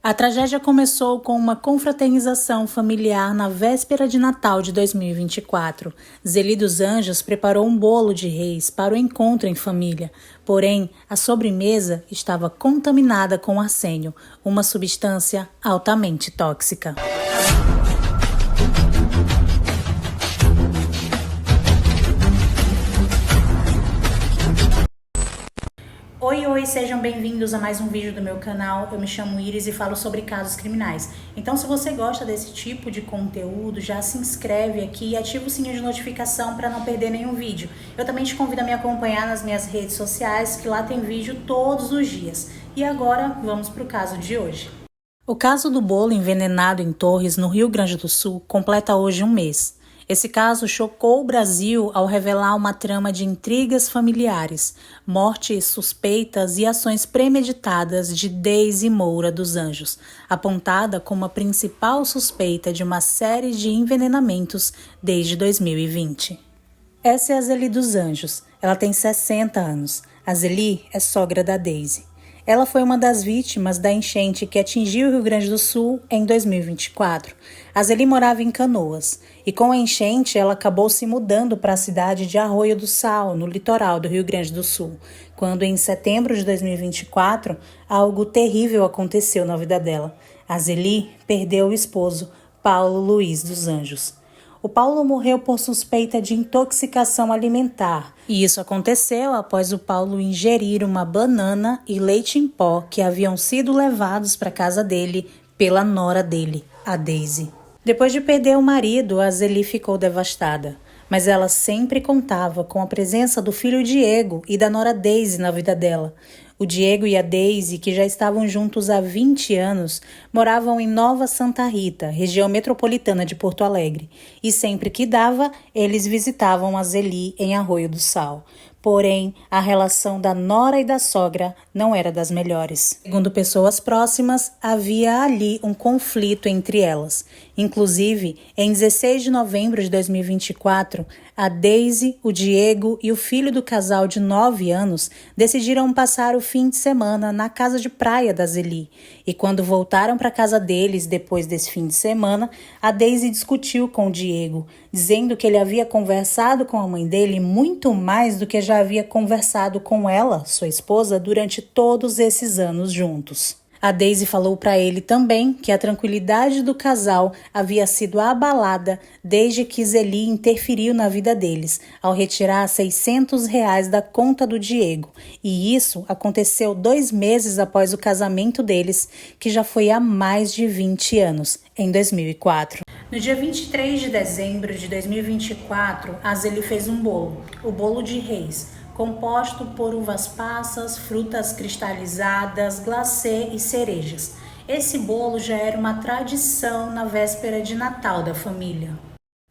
A tragédia começou com uma confraternização familiar na véspera de Natal de 2024. Zeli dos Anjos preparou um bolo de reis para o encontro em família, porém a sobremesa estava contaminada com arsênio, uma substância altamente tóxica. Oi, sejam bem-vindos a mais um vídeo do meu canal. Eu me chamo Iris e falo sobre casos criminais. Então, se você gosta desse tipo de conteúdo, já se inscreve aqui e ativa o sininho de notificação para não perder nenhum vídeo. Eu também te convido a me acompanhar nas minhas redes sociais, que lá tem vídeo todos os dias. E agora, vamos para o caso de hoje. O caso do bolo envenenado em Torres, no Rio Grande do Sul, completa hoje um mês. Esse caso chocou o Brasil ao revelar uma trama de intrigas familiares, mortes suspeitas e ações premeditadas de Deise Moura dos Anjos, apontada como a principal suspeita de uma série de envenenamentos desde 2020. Essa é a Zeli dos Anjos. Ela tem 60 anos. A Zeli é sogra da Deise. Ela foi uma das vítimas da enchente que atingiu o Rio Grande do Sul em 2024. A Zeli morava em Canoas e com a enchente ela acabou se mudando para a cidade de Arroio do Sal, no litoral do Rio Grande do Sul, quando em setembro de 2024 algo terrível aconteceu na vida dela. A Zeli perdeu o esposo, Paulo Luiz dos Anjos. O Paulo morreu por suspeita de intoxicação alimentar. E isso aconteceu após o Paulo ingerir uma banana e leite em pó que haviam sido levados para a casa dele pela nora dele, a Deise. Depois de perder o marido, a Zeli ficou devastada. Mas ela sempre contava com a presença do filho Diego e da nora Deise na vida dela. O Diego e a Deise, que já estavam juntos há 20 anos, moravam em Nova Santa Rita, região metropolitana de Porto Alegre, e sempre que dava, eles visitavam a Zeli em Arroio do Sal. Porém, a relação da nora e da sogra não era das melhores. Segundo pessoas próximas, havia ali um conflito entre elas. Inclusive, em 16 de novembro de 2024, a Deise, o Diego e o filho do casal de 9 anos decidiram passar o fim de semana na casa de praia da Zeli. E quando voltaram para a casa deles depois desse fim de semana, a Deise discutiu com o Diego, dizendo que ele havia conversado com a mãe dele muito mais do que já havia conversado com ela, sua esposa, durante todos esses anos juntos. A Deise falou para ele também que a tranquilidade do casal havia sido abalada desde que Zeli interferiu na vida deles, ao retirar R$600 da conta do Diego. E isso aconteceu 2 meses após o casamento deles, que já foi há mais de 20 anos, em 2004. No dia 23 de dezembro de 2024, a Zeli fez um bolo, o bolo de reis, composto por uvas passas, frutas cristalizadas, glacê e cerejas. Esse bolo já era uma tradição na véspera de Natal da família.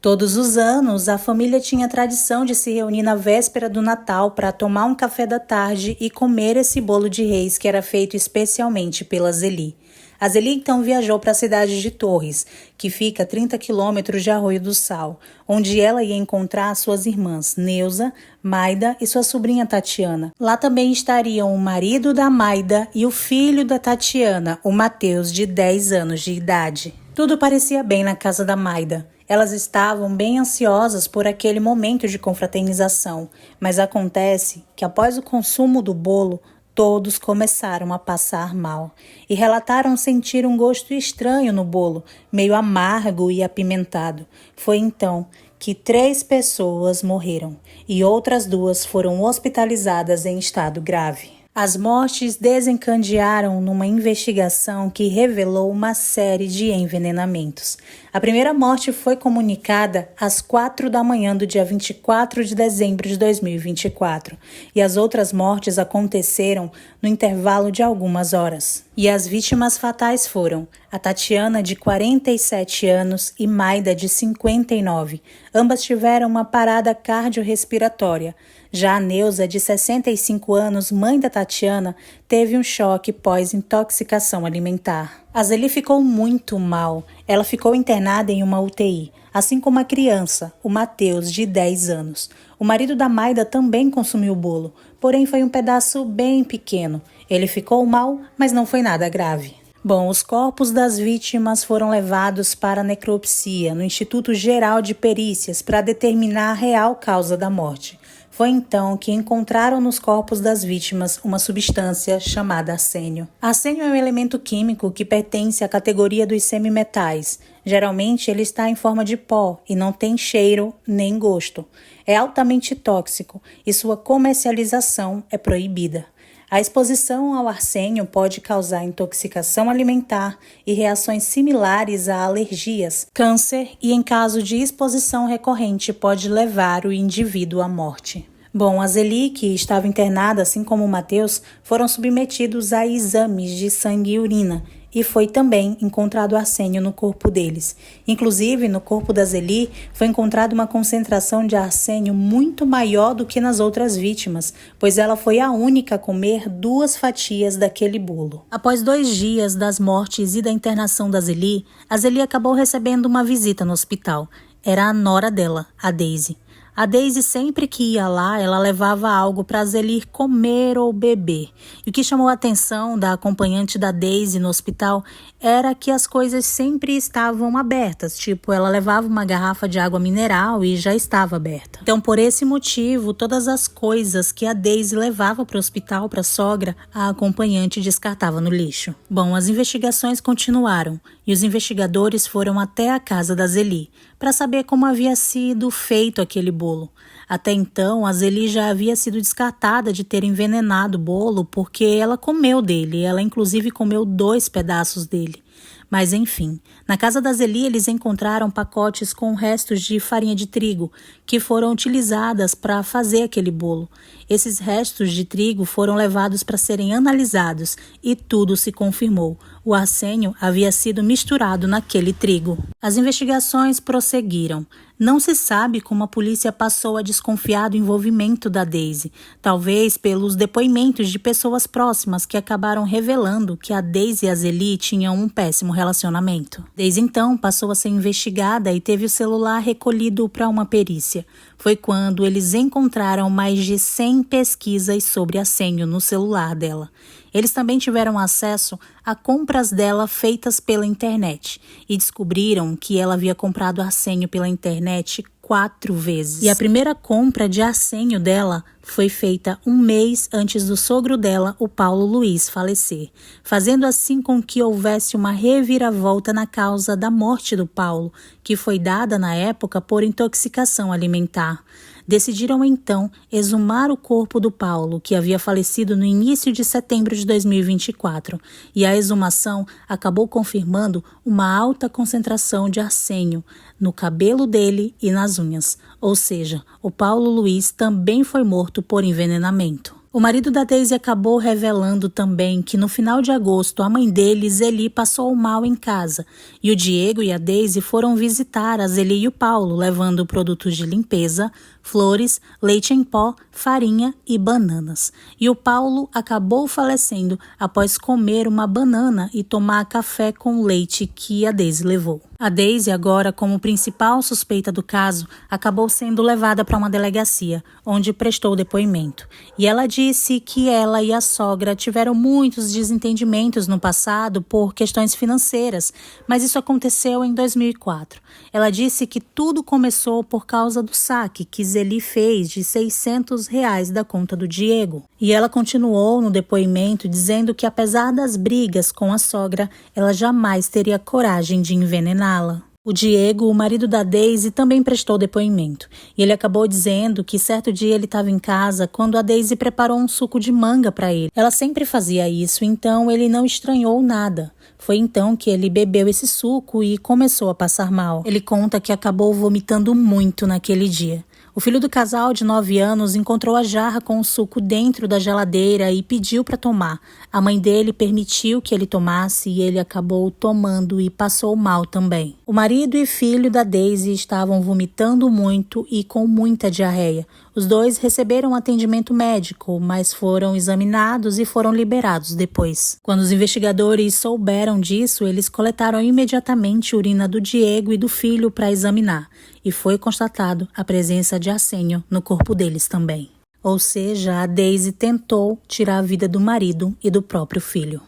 Todos os anos, a família tinha a tradição de se reunir na véspera do Natal para tomar um café da tarde e comer esse bolo de reis que era feito especialmente pela Zeli. A Zeli então viajou para a cidade de Torres, que fica a 30 quilômetros de Arroio do Sal, onde ela ia encontrar suas irmãs Neuza, Maida e sua sobrinha Tatiana. Lá também estariam o marido da Maida e o filho da Tatiana, o Matheus, de 10 anos de idade. Tudo parecia bem na casa da Maida. Elas estavam bem ansiosas por aquele momento de confraternização, mas acontece que após o consumo do bolo, todos começaram a passar mal e relataram sentir um gosto estranho no bolo, meio amargo e apimentado. Foi então que 3 pessoas morreram e outras 2 foram hospitalizadas em estado grave. As mortes desencadearam numa investigação que revelou uma série de envenenamentos. A primeira morte foi comunicada às 4 da manhã do dia 24 de dezembro de 2024 e as outras mortes aconteceram no intervalo de algumas horas. E as vítimas fatais foram a Tatiana, de 47 anos, e Maida, de 59. Ambas tiveram uma parada cardiorrespiratória. Já a Neuza, de 65 anos, mãe da Tatiana, teve um choque pós-intoxicação alimentar. A Zeli ficou muito mal. Ela ficou internada em uma UTI, assim como a criança, o Matheus, de 10 anos. O marido da Maida também consumiu o bolo, porém foi um pedaço bem pequeno. Ele ficou mal, mas não foi nada grave. Bom, os corpos das vítimas foram levados para a necropsia no Instituto Geral de Perícias para determinar a real causa da morte. Foi então que encontraram nos corpos das vítimas uma substância chamada arsênio. Arsênio é um elemento químico que pertence à categoria dos semimetais. Geralmente ele está em forma de pó e não tem cheiro nem gosto. É altamente tóxico e sua comercialização é proibida. A exposição ao arsênio pode causar intoxicação alimentar e reações similares a alergias, câncer e, em caso de exposição recorrente, pode levar o indivíduo à morte. Bom, a Zeli, que estava internada, assim como o Matheus, foram submetidos a exames de sangue e urina e foi também encontrado arsênio no corpo deles. Inclusive, no corpo da Zeli foi encontrada uma concentração de arsênio muito maior do que nas outras vítimas, pois ela foi a única a comer 2 fatias daquele bolo. Após 2 dias das mortes e da internação da Zeli, a Zeli acabou recebendo uma visita no hospital. Era a nora dela, a Daisy. A Daisy, sempre que ia lá, ela levava algo para Zeli comer ou beber. E o que chamou a atenção da acompanhante da Daisy no hospital era que as coisas sempre estavam abertas. Tipo, ela levava uma garrafa de água mineral e já estava aberta. Então, por esse motivo, todas as coisas que a Daisy levava para o hospital, para a sogra, a acompanhante descartava no lixo. Bom, as investigações continuaram e os investigadores foram até a casa da Zeli para saber como havia sido feito aquele bolo. Até então, a Zeli já havia sido descartada de ter envenenado o bolo porque ela comeu dele. Ela, inclusive, comeu 2 pedaços dele. Mas, enfim, na casa da Zeli eles encontraram pacotes com restos de farinha de trigo que foram utilizadas para fazer aquele bolo. Esses restos de trigo foram levados para serem analisados e tudo se confirmou. O arsênio havia sido misturado naquele trigo. As investigações prosseguiram. Não se sabe como a polícia passou a desconfiar do envolvimento da Daisy, talvez pelos depoimentos de pessoas próximas que acabaram revelando que a Daisy e a Zeli tinham um péssimo relacionamento. Desde então passou a ser investigada e teve o celular recolhido para uma perícia. Foi quando eles encontraram mais de 100 pesquisas sobre arsênio no celular dela. Eles também tiveram acesso a compras dela feitas pela internet e descobriram que ela havia comprado arsênio pela internet 4 vezes. E a primeira compra de arsênio dela foi feita 1 mês antes do sogro dela, o Paulo Luiz, falecer, fazendo assim com que houvesse uma reviravolta na causa da morte do Paulo, que foi dada na época por intoxicação alimentar. Decidiram então exumar o corpo do Paulo, que havia falecido no início de setembro de 2024, e a exumação acabou confirmando uma alta concentração de arsênio no cabelo dele e nas unhas, ou seja, o Paulo Luiz também foi morto por envenenamento. O marido da Daisy acabou revelando também que no final de agosto a mãe dele, Zeli, passou mal em casa e o Diego e a Daisy foram visitar a Zeli e o Paulo, levando produtos de limpeza, flores, leite em pó, farinha e bananas. E o Paulo acabou falecendo após comer uma banana e tomar café com leite que a Daisy levou. A Daisy, agora como principal suspeita do caso, acabou sendo levada para uma delegacia, onde prestou depoimento. E ela disse que ela e a sogra tiveram muitos desentendimentos no passado por questões financeiras, mas isso aconteceu em 2004. Ela disse que tudo começou por causa do saque que Zeli fez de R$600 da conta do Diego. E ela continuou no depoimento dizendo que, apesar das brigas com a sogra, ela jamais teria coragem de envenená-la. O Diego, o marido da Daisy, também prestou depoimento. E ele acabou dizendo que certo dia ele estava em casa quando a Daisy preparou um suco de manga para ele. Ela sempre fazia isso, então ele não estranhou nada. Foi então que ele bebeu esse suco e começou a passar mal. Ele conta que acabou vomitando muito naquele dia. O filho do casal, de 9 anos, encontrou a jarra com o suco dentro da geladeira e pediu para tomar. A mãe dele permitiu que ele tomasse e ele acabou tomando e passou mal também. O marido e filho da Daisy estavam vomitando muito e com muita diarreia. Os dois receberam atendimento médico, mas foram examinados e foram liberados depois. Quando os investigadores souberam disso, eles coletaram imediatamente a urina do Diego e do filho para examinar. E foi constatado a presença de arsênio no corpo deles também. Ou seja, a Daisy tentou tirar a vida do marido e do próprio filho.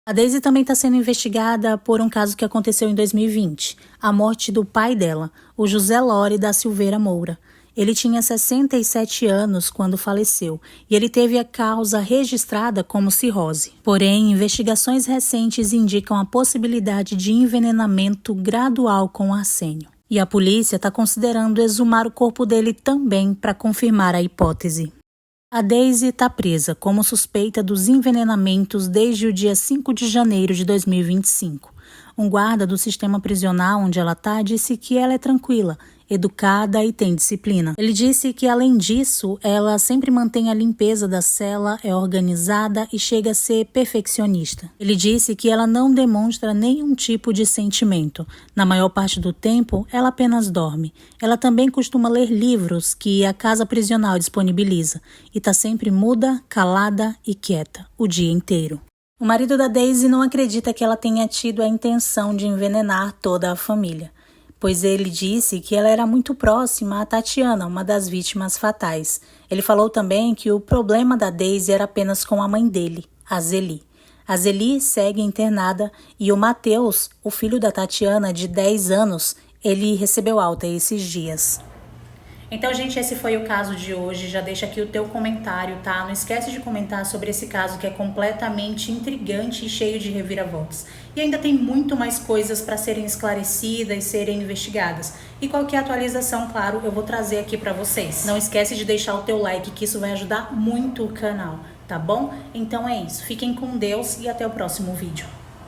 A Daisy também está sendo investigada por um caso que aconteceu em 2020, a morte do pai dela, o José Lore da Silveira Moura. Ele tinha 67 anos quando faleceu e ele teve a causa registrada como cirrose. Porém, investigações recentes indicam a possibilidade de envenenamento gradual com arsênio. E a polícia está considerando exumar o corpo dele também para confirmar a hipótese. A Daisy está presa como suspeita dos envenenamentos desde o dia 5 de janeiro de 2025. Um guarda do sistema prisional onde ela está disse que ela é tranquila, educada e tem disciplina. Ele disse que, além disso, ela sempre mantém a limpeza da cela, é organizada e chega a ser perfeccionista. Ele disse que ela não demonstra nenhum tipo de sentimento. Na maior parte do tempo, ela apenas dorme. Ela também costuma ler livros que a casa prisional disponibiliza e está sempre muda, calada e quieta, o dia inteiro. O marido da Daisy não acredita que ela tenha tido a intenção de envenenar toda a família, pois ele disse que ela era muito próxima a Tatiana, uma das vítimas fatais. Ele falou também que o problema da Daisy era apenas com a mãe dele, a Zeli. A Zeli segue internada e o Matheus, o filho da Tatiana, de 10 anos, ele recebeu alta esses dias. Então, gente, esse foi o caso de hoje. Já deixa aqui o teu comentário, tá? Não esquece de comentar sobre esse caso que é completamente intrigante e cheio de reviravoltas. E ainda tem muito mais coisas para serem esclarecidas e serem investigadas. E qualquer atualização, claro, eu vou trazer aqui para vocês. Não esquece de deixar o teu like, que isso vai ajudar muito o canal, tá bom? Então é isso. Fiquem com Deus e até o próximo vídeo.